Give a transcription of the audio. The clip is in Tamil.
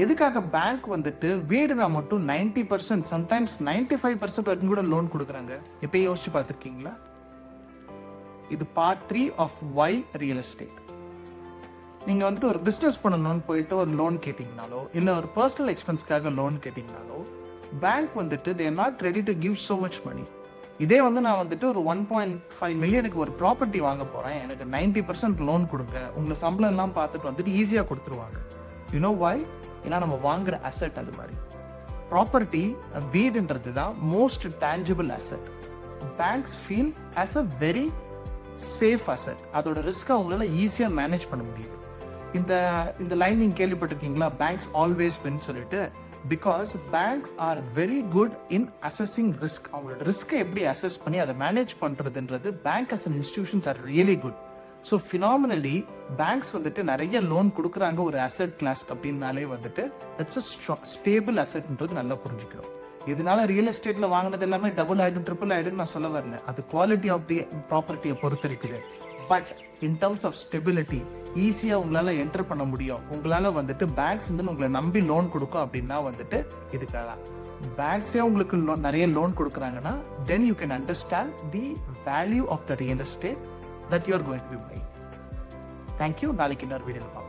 எதுக்காக பேங்க் வந்துட்டு வீடுனா மட்டும் 90% சம்டைம்ஸ் 95% வரைக்கும் கூட லோன் கொடுக்குறாங்க? எப்போ யோசிச்சு பார்த்துருக்கீங்களா? இது part 3 of why real estate. நீங்க வந்துட்டு ஒரு பிஸ்னஸ் பண்ணணும்னு போயிட்டு ஒரு லோன் கேட்டீங்கனாலோ இல்லை ஒரு பர்சனல் எக்ஸ்பென்ஸ்க்காக லோன் கேட்டீங்கனாலோ பேங்க் வந்துட்டு they are not ready to give so much மணி. இதே வந்து நான் வந்துட்டு ஒரு 1.5 மில்லியனுக்கு ஒரு ப்ராப்பர்ட்டி வாங்க போறேன், எனக்கு 90% லோன் கொடுங்க, உங்களை சம்பளம் எல்லாம் பார்த்துட்டு வந்துட்டு ஈஸியா கொடுத்துருவாங்க. You know why? ஏன்னா நம்ம வாங்குற அசெட் அது மாதிரி. ப்ராப்பர்ட்டி வீடுன்றது தான் most tangible asset. Banks feel as a very safe asset. அதோட ரிஸ்க் அவங்களால ஈஸியா மேனேஜ் பண்ண முடியுது. இந்த லைன் நீங்க கேள்விப்பட்டிருக்கீங்களா? பேங்க்ஸ் ஆல்வேஸ் வின் சொல்லிட்டு. Because banks are very good in assessing risk. அவங்களோட ரிஸ்கை எப்படி அசஸ் பண்ணி அதை மேனேஜ் பண்றதுன்றது bank as an institutions are really good. So phenomenally banks வந்துட்டு நிறைய லோன் கொடுக்குறாங்க ஒரு அசெட் கிளாஸ் அப்படின்னாலே வந்துட்டு தட்ஸ் அ ஸ்டேபிள் அசெட்ன்றது நல்லா புரிஞ்சுக்கணும். இதனால ரியல் எஸ்டேட்ல வாங்கினது எல்லாமே டபுள் ஆயிடும் ட்ரிபிள் ஆயிடும் நான் சொல்ல வரல. அது குவாலிட்டி ஆஃப் தி ப்ராப்பர்ட்டியை பொறுத்து இருக்குது. But in terms of stability ஈஸியா உங்களால என்டர் பண்ண முடியும். உங்களால வந்துட்டு பேங்க்ஸ் வந்து உங்களை நம்பி லோன் கொடுக்கும் அப்படின்னா வந்துட்டு இதுக்காக பேங்க்ஸே உங்களுக்கு நிறைய லோன் கொடுக்குறாங்கன்னா then you can understand the value of the real estate that you are going to be buying. Thank you. நாளைக்கு இன்னொரு வீடியோல பார்ப்போம்.